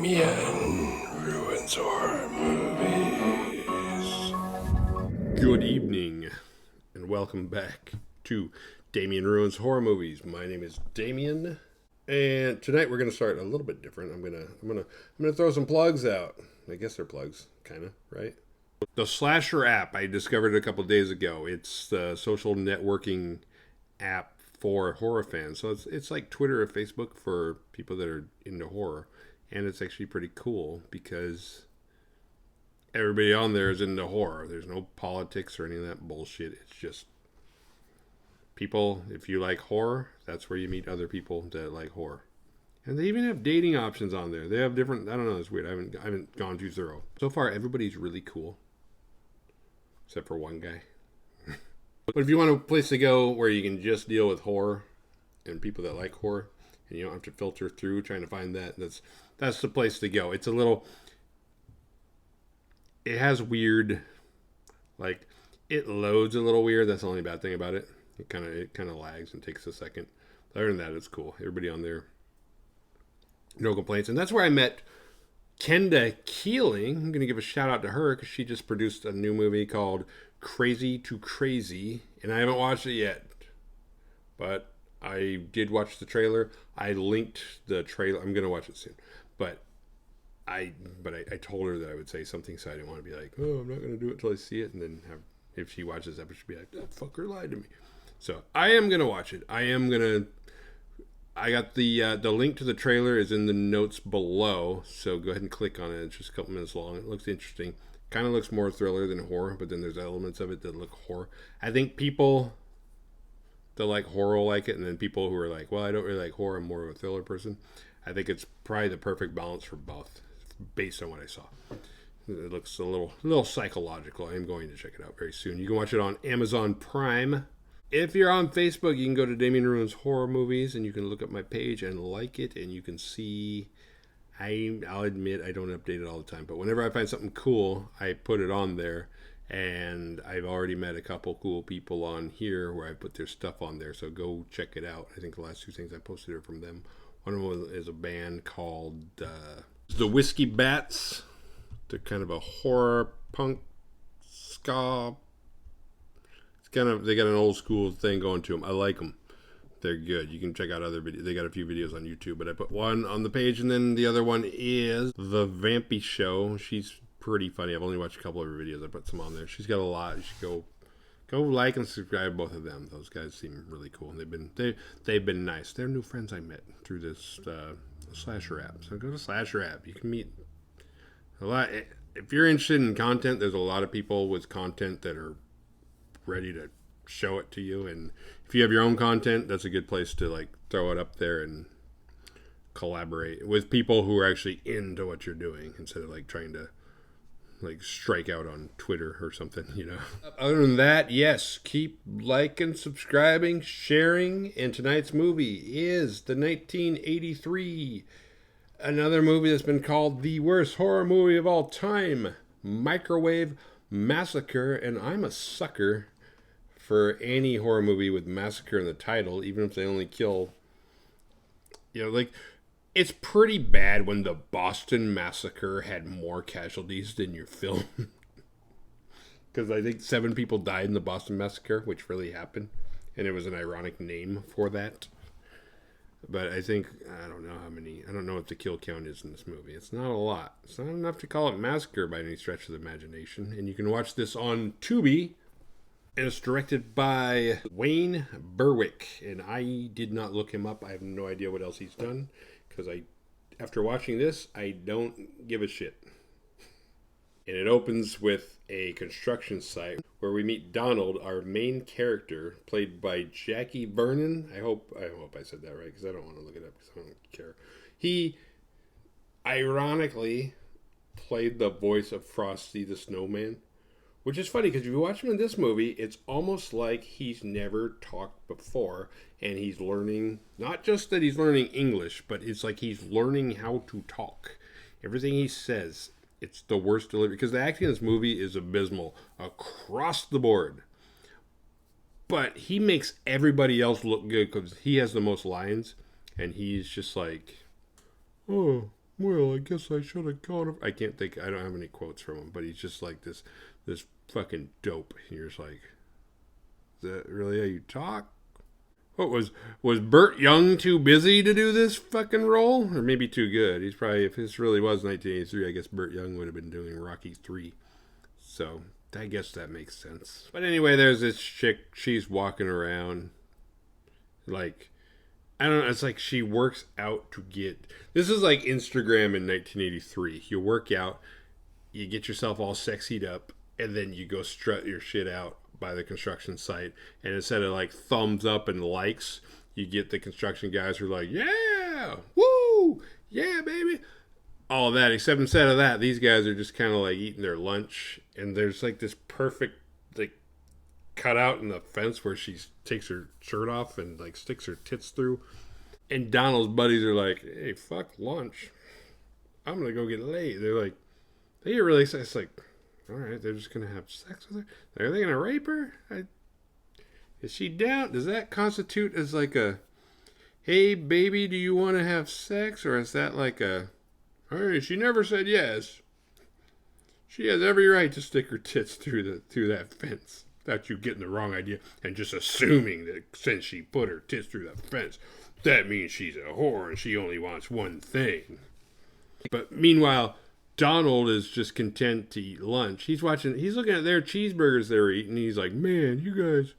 Damien ruins horror movies. Good evening, and welcome back to Damien Ruins Horror Movies. My name is Damien, and tonight we're going to start a little bit different. I'm gonna throw some plugs out. I guess they're plugs, kind of, right? The Slasher app I discovered a couple days ago. It's the social networking app for horror fans. So it's like Twitter or Facebook for people that are into horror, and it's actually pretty cool because everybody on there is into horror. There's no politics or any of that bullshit. It's just people. If you like horror, that's where you meet other people that like horror. And they even have dating options on there. They have different. I don't know. It's weird. I haven't gone too thorough. So far, everybody's really cool, except for one guy. But if you want a place to go where you can just deal with horror and people that like horror, and you don't have to filter through trying to find that, that's the place to go. It's a little. It has weird, like, it loads a little weird. That's the only bad thing about it. It kind of lags and takes a second. But other than that, it's cool. Everybody on there, no complaints. And that's where I met Kenda Keeling. I'm going to give a shout out to her because she just produced a new movie called Crazy to Crazy, and I haven't watched it yet. But I did watch the trailer. I linked the trailer. I'm going to watch it soon. But I told her that I would say something, so I didn't want to be like, oh, I'm not going to do it until I see it, and then if she watches that, she'll be like, that fucker lied to me. So I am going to watch it. I got the link to the trailer is in the notes below, so go ahead and click on it. It's just a couple minutes long. It looks interesting. Kind of looks more thriller than horror, but then there's elements of it that look horror. I think people that like horror like it, and then people who are like, well, I don't really like horror, I'm more of a thriller person. I think it's probably the perfect balance for both, based on what I saw. It looks a little psychological. I am going to check it out very soon. You can watch it on Amazon Prime. If you're on Facebook, you can go to Damien Ruins Horror Movies, and you can look up my page and like it, and you can see. I'll admit I don't update it all the time, but whenever I find something cool, I put it on there, and I've already met a couple cool people on here where I put their stuff on there, so go check it out. I think the last two things I posted are from them. One of them is a band called the Whiskey Bats. They're kind of a horror punk ska. They got an old school thing going to them. I like them. They're good. You can check out other videos. They got a few videos on YouTube, but I put one on the page, and then the other one is The Vampy Show. She's pretty funny. I've only watched a couple of her videos. I put some on there. She's got a lot. You should go like and subscribe to both of them. Those guys seem really cool. They've been nice. They're new friends I met through this Slasher app. So go to Slasher app. You can meet a lot. If you're interested in content, there's a lot of people with content that are ready to show it to you, and if you have your own content, that's a good place to like throw it up there and collaborate with people who are actually into what you're doing instead of like trying to like strike out on Twitter or something, you know. Other than that, yes, keep liking, subscribing, sharing. And tonight's movie is the 1983, another movie that's been called the worst horror movie of all time, Microwave Massacre. And I'm a sucker for any horror movie with massacre in the title, even if they only kill, like, it's pretty bad when the Boston Massacre had more casualties than your film. Because I think 7 people died in the Boston Massacre, which really happened. And it was an ironic name for that. But I don't know how many, I don't know what the kill count is in this movie. It's not a lot. It's not enough to call it massacre by any stretch of the imagination. And you can watch this on Tubi. And it's directed by Wayne Berwick. And I did not look him up. I have no idea what else he's done. Because after watching this, I don't give a shit. And it opens with a construction site where we meet Donald, our main character, played by Jackie Vernon. I hope I said that right, because I don't want to look it up because I don't care. He ironically played the voice of Frosty the Snowman. Which is funny, because if you watch him in this movie, it's almost like he's never talked before, and he's learning, not just that he's learning English, but it's like he's learning how to talk. Everything he says, it's the worst delivery, because the acting in this movie is abysmal across the board. But he makes everybody else look good, because he has the most lines, and he's just like, oh, well, I guess I should have gone. I can't think. I don't have any quotes from him, but he's just like this fucking dope. And you're just like, is that really how you talk? What was Burt Young too busy to do this fucking role, or maybe too good? He's probably, if this really was 1983, I guess Burt Young would have been doing Rocky 3. So I guess that makes sense. But anyway, there's this chick. She's walking around like, I don't know. It's like she works out to get. This is like Instagram in 1983. You work out, you get yourself all sexied up, and then you go strut your shit out by the construction site. And instead of like thumbs up and likes, you get the construction guys who are like, yeah, woo, yeah, baby. All of that, except instead of that, these guys are just kind of like eating their lunch. And there's like this perfect like cutout in the fence where she takes her shirt off and like sticks her tits through. And Donald's buddies are like, hey, fuck lunch. I'm going to go get laid. They're like, they get really excited. It's like, all right, they're just going to have sex with her? Are they going to rape her? Is she down? Does that constitute as like a, hey, baby, do you want to have sex? Or is that like a, hey, she never said yes. She has every right to stick her tits through that fence. Without you getting the wrong idea and just assuming that since she put her tits through the fence, that means she's a whore and she only wants one thing. But meanwhile, Donald is just content to eat lunch. He's looking at their cheeseburgers they're eating. He's like, man, you guys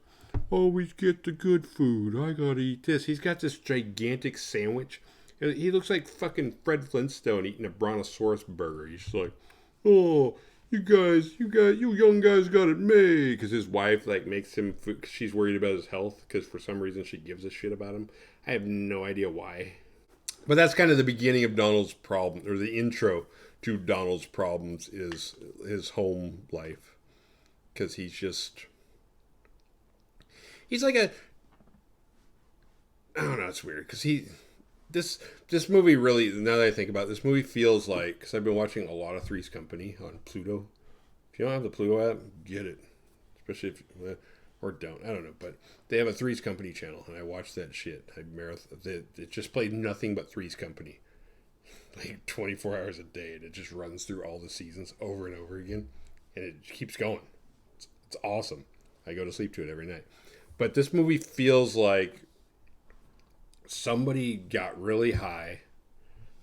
always get the good food. I gotta eat this. He's got this gigantic sandwich. He looks like fucking Fred Flintstone eating a brontosaurus burger. He's just like, oh, you young guys got it made. Because his wife like makes him food. She's worried about his health because for some reason she gives a shit about him. I have no idea why. But that's kind of the beginning of Donald's problem, or the intro to Donald's problems is his home life. Because he's like a, I don't know, it's weird. Because this movie really, now that I think about it, this movie feels like, because I've been watching a lot of Three's Company on Pluto. If you don't have the Pluto app, get it. Especially if, or don't, I don't know. But they have a Three's Company channel, and I watched that shit. It just played nothing but Three's Company. Like 24 hours a day, and it just runs through all the seasons over and over again. And it keeps going. It's awesome. I go to sleep to it every night. But this movie feels like somebody got really high,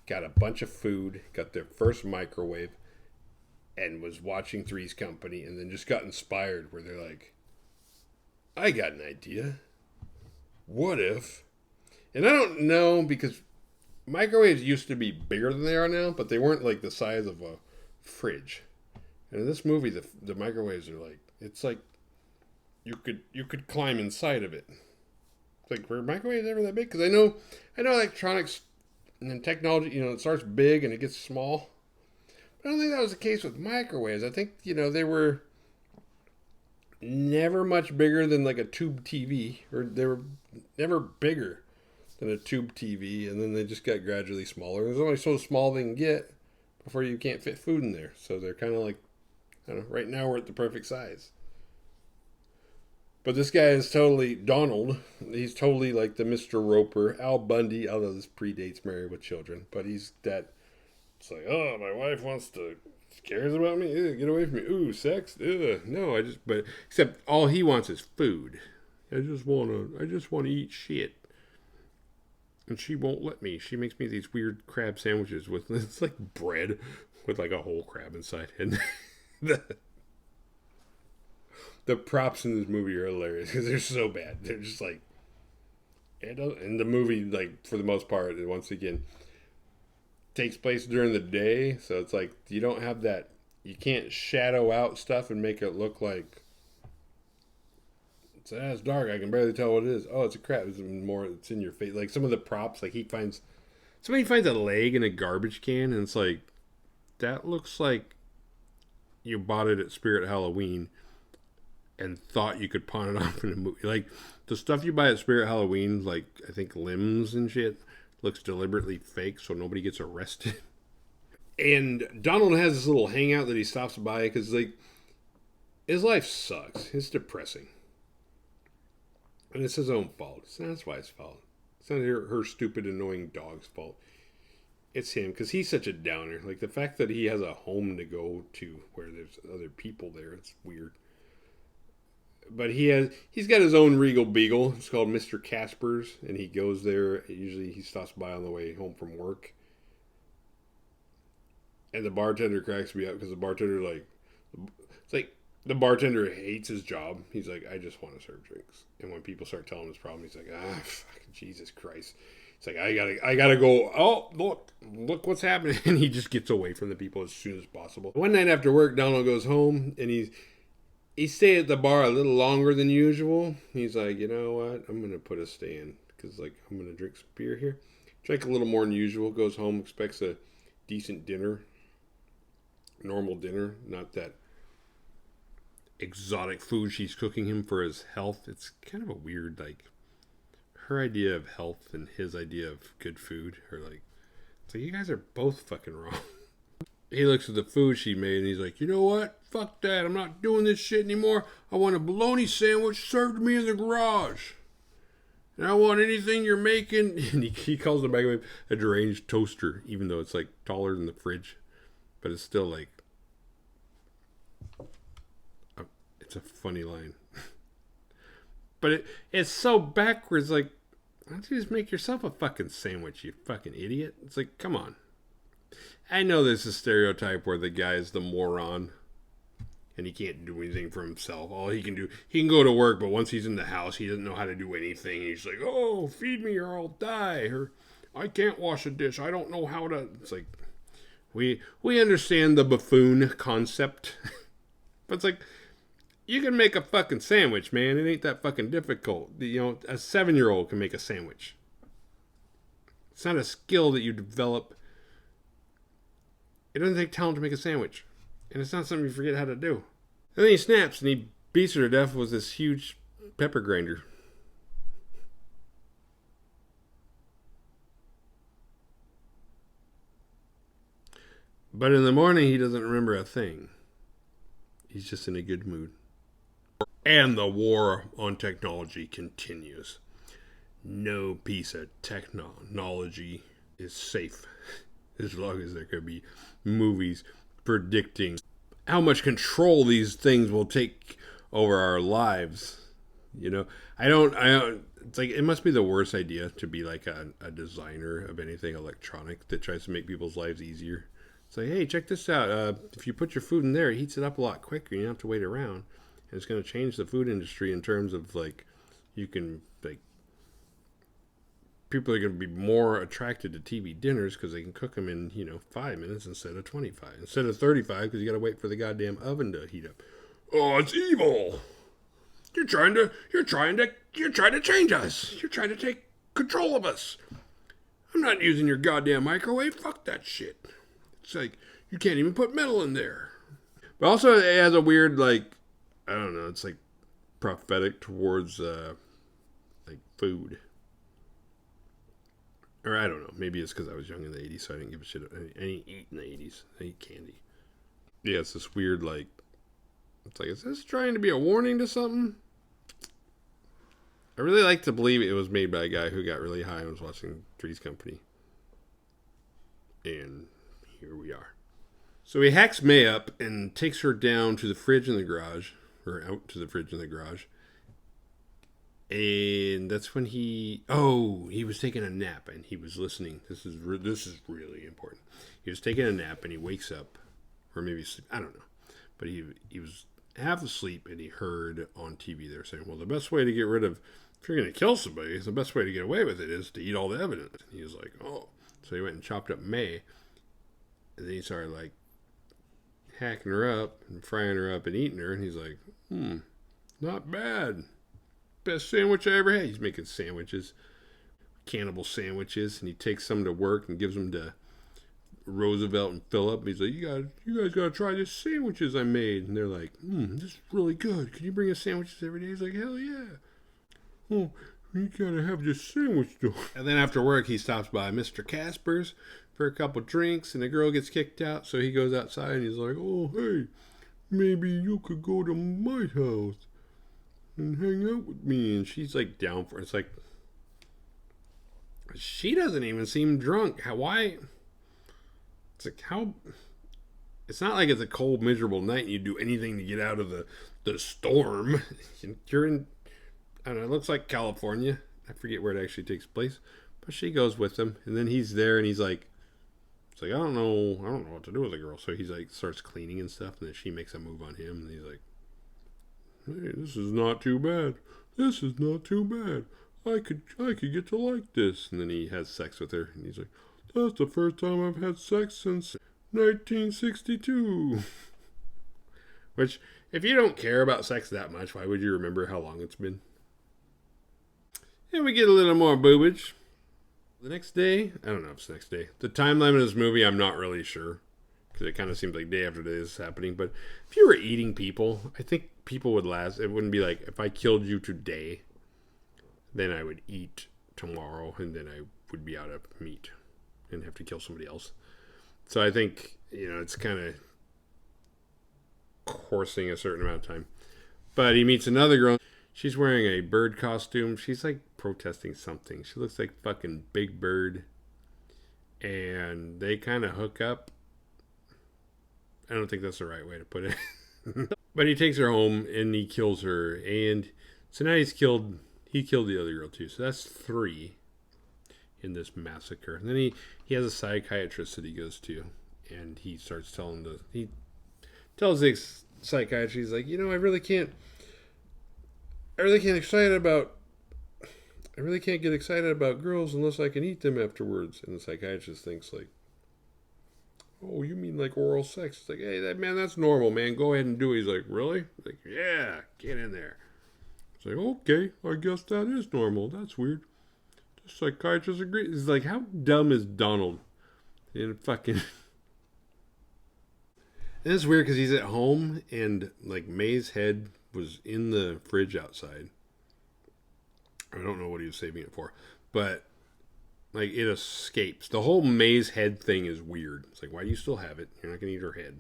got a bunch of food, got their first microwave, and was watching Three's Company, and then just got inspired where they're like, I got an idea. What if? And I don't know, because microwaves used to be bigger than they are now, but they weren't like the size of a fridge. And in this movie, the microwaves are like, it's like you could climb inside of it. Like, were microwaves ever that big? Because I know electronics and then technology, it starts big and it gets small. But I don't think that was the case with microwaves. I think, they were never much bigger than like a tube TV, or they were never bigger than a tube TV, and then they just got gradually smaller. There's only so small they can get before you can't fit food in there. So they're kind of like, I don't know, right now we're at the perfect size. But this guy is totally Donald. He's totally like the Mr. Roper, Al Bundy, although this predates Married with Children. But he's that. It's like, oh, my wife cares about me. Ew, get away from me. Ooh, sex. Ugh. No, but except all he wants is food. I just want to eat shit. And she won't let me. She makes me these weird crab sandwiches with, it's like bread with like a whole crab inside. And the props in this movie are hilarious because they're so bad. They're just like, and the movie, like, for the most part, once again, takes place during the day. So it's like, you don't have that, you can't shadow out stuff and make it look like, it's dark, I can barely tell what it is. Oh, it's a crab. It's in your face. Like some of the props, like somebody finds a leg in a garbage can, and it's like, that looks like you bought it at Spirit Halloween and thought you could pawn it off in a movie. Like the stuff you buy at Spirit Halloween, like I think limbs and shit, looks deliberately fake so nobody gets arrested. And Donald has this little hangout that he stops by because like his life sucks. It's depressing. And it's his own fault. It's not his wife's fault. It's not her stupid, annoying dog's fault. It's him, because he's such a downer. Like, the fact that he has a home to go to where there's other people there, it's weird. But he's got his own Regal Beagle. It's called Mr. Casper's, and he goes there. Usually he stops by on the way home from work. And the bartender cracks me up because the bartender, like, it's like the bartender hates his job. He's like, I just want to serve drinks. And when people start telling him his problem, he's like, fucking Jesus Christ. It's like, I gotta go. Oh, look what's happening. And he just gets away from the people as soon as possible. One night after work, Donald goes home and he stayed at the bar a little longer than usual. He's like, you know what? I'm gonna put a stay in because, like, I'm gonna drink some beer here. Drank a little more than usual. Goes home, expects a decent dinner, normal dinner, not that exotic food she's cooking him for his health. It's kind of a weird, like, her idea of health and his idea of good food are like, so you guys are both fucking wrong. He looks at the food she made and he's like, you know what? Fuck that. I'm not doing this shit anymore. I want a bologna sandwich served to me in the garage. And I want anything you're making. And he calls the microwave a deranged toaster, even though it's like taller than the fridge. But it's still like, it's a funny line. But it's so backwards. Like, why don't you just make yourself a fucking sandwich, you fucking idiot? It's like, come on. I know there's a stereotype where the guy is the moron and he can't do anything for himself. All he can do, he can go to work, but once he's in the house, he doesn't know how to do anything. He's like, oh, feed me or I'll die. Or I can't wash a dish. I don't know how to. It's like, we understand the buffoon concept. But it's like, you can make a fucking sandwich, man. It ain't that fucking difficult. You know, a 7-year-old can make a sandwich. It's not a skill that you develop. It doesn't take talent to make a sandwich. And it's not something you forget how to do. And then he snaps and he beats her to death with this huge pepper grinder. But in the morning, he doesn't remember a thing. He's just in a good mood. And the war on technology continues. No piece of technology is safe as long as there could be movies predicting how much control these things will take over our lives. You know, I don't, it's like, it must be the worst idea to be like a designer of anything electronic that tries to make people's lives easier. It's like, hey, check this out. If you put your food in there, it heats it up a lot quicker. You don't have to wait around. And it's going to change the food industry in terms of, like, you can, like, people are going to be more attracted to TV dinners because they can cook them in, 5 minutes instead of 25. Instead of 35 because you got to wait for the goddamn oven to heat up. Oh, it's evil. You're trying to change us. You're trying to take control of us. I'm not using your goddamn microwave. Fuck that shit. It's like, you can't even put metal in there. But also, it has a weird, like, I don't know, it's like prophetic towards, like, food. Or I don't know, maybe it's because I was young in the 80s, so I didn't give a shit. I didn't eat in the 80s. I ate candy. Yeah, it's this weird, like, it's like, is this trying to be a warning to something? I really like to believe it was made by a guy who got really high and was watching Three's Company. And here we are. So he hacks May up and takes her down to the fridge in the garage, or out to the fridge in the garage. And that's when he was taking a nap and he was listening. This is really important. He was taking a nap and he wakes up, or maybe sleep, I don't know. But he was half asleep and he heard on TV they were saying, well, the best way to get rid of, if you're going to kill somebody, the best way to get away with it is to eat all the evidence. And he was like, oh. So he went and chopped up May. And then he started, like, hacking her up and frying her up and eating her. And he's like, not bad. Best sandwich I ever had. He's making sandwiches, cannibal sandwiches. And he takes some to work and gives them to Roosevelt and Philip. He's like, you guys got to try this sandwiches I made. And they're like, this is really good. Can you bring us sandwiches every day? He's like, hell yeah. Oh, you got to have this sandwich though. And then after work, he stops by Mr. Casper's for a couple drinks, and the girl gets kicked out, so he goes outside and he's like, oh, hey, maybe you could go to my house and hang out with me. And she's like down for it. It's like, she doesn't even seem drunk. Why? like, how... It's not like it's a cold, miserable night and you do anything to get out of the storm. You're in, I don't know, it looks like California. I forget where it actually takes place. But she goes with him, and then he's there, and he's like, it's like, I don't know what to do with the girl. So he's like, starts cleaning and stuff, and then she makes a move on him, and he's like, hey, this is not too bad. This is not too bad. I could get to like this. And then he has sex with her, and he's like, that's the first time I've had sex since 1962. Which, if you don't care about sex that much, why would you remember how long it's been? And we get a little more boobage. The next day, I don't know if it's the next day. The timeline of this movie, I'm not really sure. Because it kind of seems like day after day this is happening. But if you were eating people, I think people would last. It wouldn't be like, if I killed you today, then I would eat tomorrow. And then I would be out of meat and have to kill somebody else. So I think, it's kind of coursing a certain amount of time. But he meets another girl. She's wearing a bird costume. She's like protesting something. She looks like fucking Big Bird. And they kind of hook up. I don't think that's the right way to put it. But he takes her home and he kills her. And so now he killed the other girl too. So that's 3 in this massacre. And then he has a psychiatrist that he goes to. And he starts he tells the psychiatrist, he's like, I really can't get excited about girls unless I can eat them afterwards. And the psychiatrist thinks like, oh, you mean like oral sex? It's like, hey, that's normal, man. Go ahead and do it. He's like, really? He's like, yeah, get in there. It's like, okay, I guess that is normal. That's weird. The psychiatrist agrees. He's like, how dumb is Donald? And fucking... And it's weird because he's at home and like May's head was in the fridge outside. I don't know what he was saving it for, but like it escapes. The whole May's head thing is weird. It's like, why do you still have it? You're not gonna eat her head.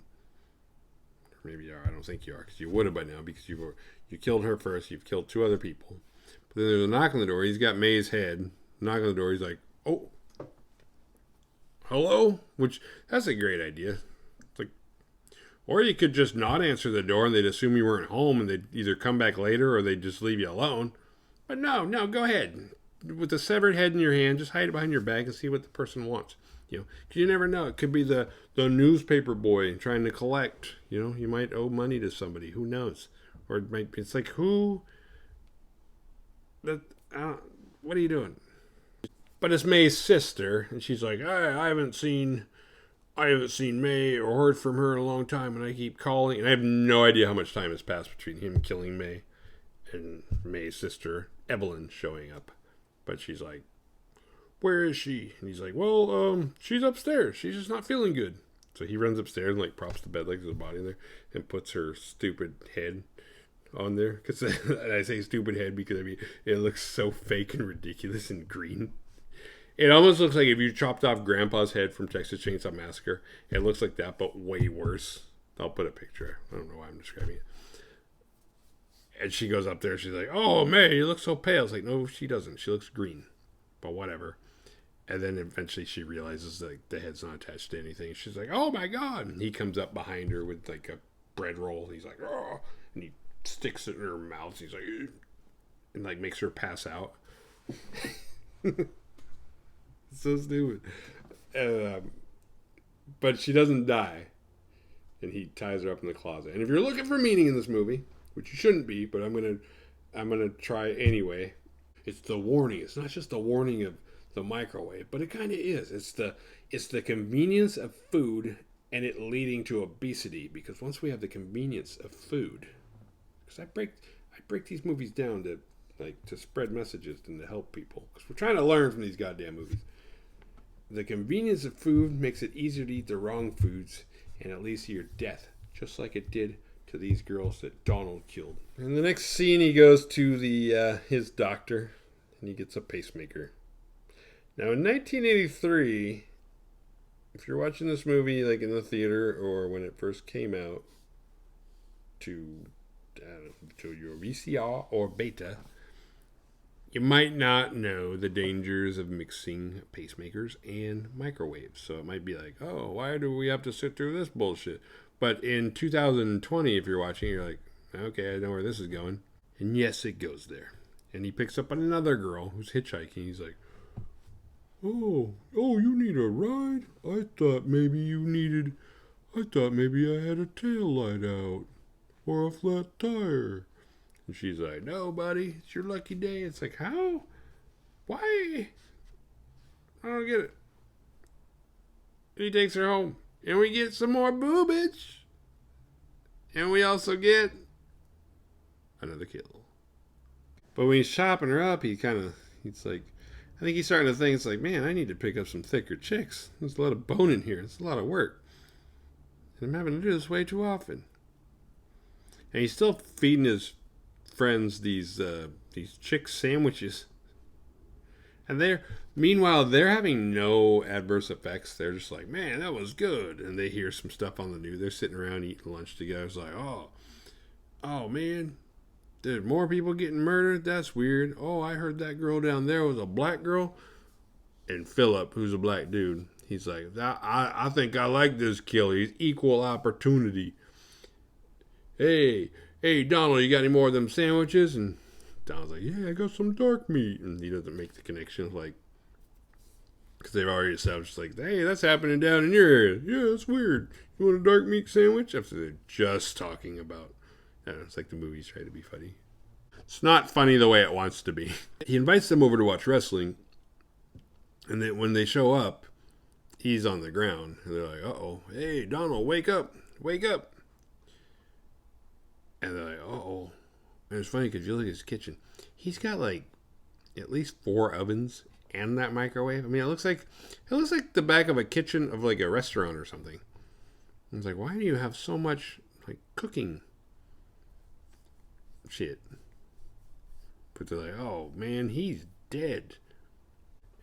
Or maybe you are. I don't think you are, because you would have by now, because you killed her first. You've killed 2 other people. But then there's a knock on the door. He's got May's head. Knock on the door. He's like, oh, hello? Which that's a great idea. Or you could just not answer the door and they'd assume you weren't home and they'd either come back later or they'd just leave you alone. But no, go ahead. With the severed head in your hand, just hide it behind your back and see what the person wants. Because you never know. It could be the newspaper boy trying to collect. You might owe money to somebody. Who knows? Or it's like, who? What are you doing? But it's May's sister, and she's like, I haven't seen May or heard from her in a long time, and I keep calling. And I have no idea how much time has passed between him killing May and May's sister, Evelyn, showing up. But she's like, where is she? And he's like, well, she's upstairs. She's just not feeling good. So he runs upstairs and like props the bed legs of the body there and puts her stupid head on there. Because I say stupid head because it looks so fake and ridiculous and green. It almost looks like if you chopped off Grandpa's head from Texas Chainsaw Massacre. It looks like that, but way worse. I'll put a picture. I don't know why I'm describing it. And she goes up there. She's like, oh, May, you look so pale. It's like, no, she doesn't. She looks green. But whatever. And then eventually she realizes that the head's not attached to anything. She's like, oh, my God. And he comes up behind her with like a bread roll. He's like, oh. And he sticks it in her mouth. He's like, ugh. And like makes her pass out. So stupid. But she doesn't die. And he ties her up in the closet. And if you're looking for meaning in this movie, which you shouldn't be, but I'm gonna try anyway, it's the warning. It's not just the warning of the microwave, but it kind of is. It's the convenience of food and it leading to obesity. Because once we have the convenience of food, because I break these movies down to spread messages and to help people, because we're trying to learn from these goddamn movies. The convenience of food makes it easier to eat the wrong foods, and it leads to your death, just like it did to these girls that Donald killed. In the next scene, he goes to his doctor, and he gets a pacemaker. Now, in 1983, if you're watching this movie like in the theater or when it first came out to your VCR or beta, You might not know the dangers of mixing pacemakers and microwaves. So it might be like, oh, why do we have to sit through this bullshit? But in 2020, if you're watching, you're like, okay, I know where this is going. And yes, it goes there. And he picks up another girl who's hitchhiking. He's like, oh, you need a ride? I thought maybe I had a tail light out or a flat tire. And she's like, no, buddy, it's your lucky day. It's like, how? Why? I don't get it. And he takes her home. And we get some more boobage. And we also get another kill. But when he's chopping her up, he's like, I think he's starting to think, it's like, man, I need to pick up some thicker chicks. There's a lot of bone in here. It's a lot of work. And I'm having to do this way too often. And he's still feeding his friends these chick sandwiches. And meanwhile, they're having no adverse effects. They're just like, man, that was good. And they hear some stuff on the news. They're sitting around eating lunch together. It's like, oh man, there's more people getting murdered. That's weird. Oh, I heard that girl down there was a black girl. And Philip, who's a black dude, he's like, I think I like this kill. He's equal opportunity. Hey, Donald, you got any more of them sandwiches? And Donald's like, yeah, I got some dark meat. And he doesn't make the connection, like, because they've already established, like, hey, that's happening down in your area. Yeah, that's weird. You want a dark meat sandwich? After they're just talking about, I don't know, it's like the movies try to be funny. It's not funny the way it wants to be. He invites them over to watch wrestling. And then when they show up, he's on the ground. And they're like, uh-oh, hey, Donald, wake up. And they're like, uh-oh. And it's funny because you look at his kitchen. He's got like at least 4 ovens and that microwave. I mean, it looks like the back of a kitchen of like a restaurant or something. And it's like, why do you have so much like cooking shit? But they're like, oh man, he's dead.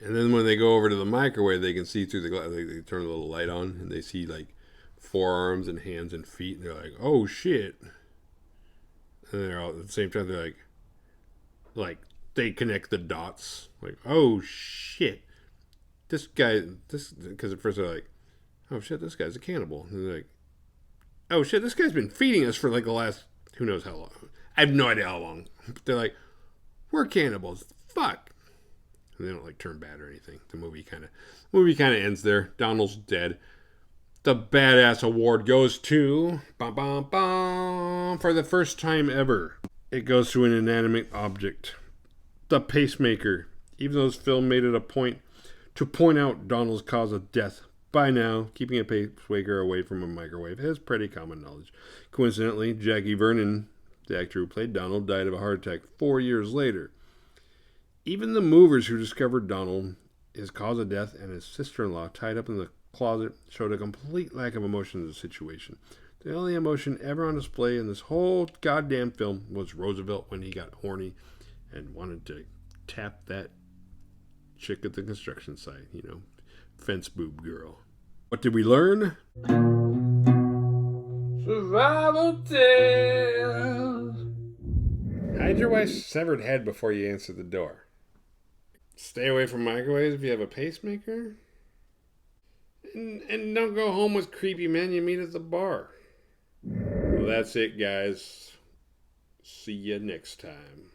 And then when they go over to the microwave, they can see through the glass. They turn a little light on and they see like forearms and hands and feet. And they're like, oh shit. And they're all at the same time, they're like they connect the dots. Like, oh shit. Because at first they're like, oh shit, this guy's a cannibal. And they're like, oh shit, this guy's been feeding us for like the last, who knows how long. I have no idea how long. But they're like, we're cannibals. Fuck. And they don't like turn bad or anything. The movie kind of ends there. Donald's dead. The Badass Award goes to, for the first time ever, it goes to an inanimate object. The pacemaker. Even though this film made it a point to point out Donald's cause of death, by now, keeping a pacemaker away from a microwave is pretty common knowledge. Coincidentally, Jackie Vernon, the actor who played Donald, died of a heart attack 4 years later. Even the movers who discovered Donald, his cause of death, and his sister-in-law tied up in the closet showed a complete lack of emotion in the situation. The only emotion ever on display in this whole goddamn film was Roosevelt when he got horny and wanted to tap that chick at the construction site, fence boob girl. What did we learn? Survival tales. Hide your wife's severed head before you answer the door. Stay away from microwaves if you have a pacemaker. And don't go home with creepy men you meet at the bar. Well, that's it, guys. See you next time.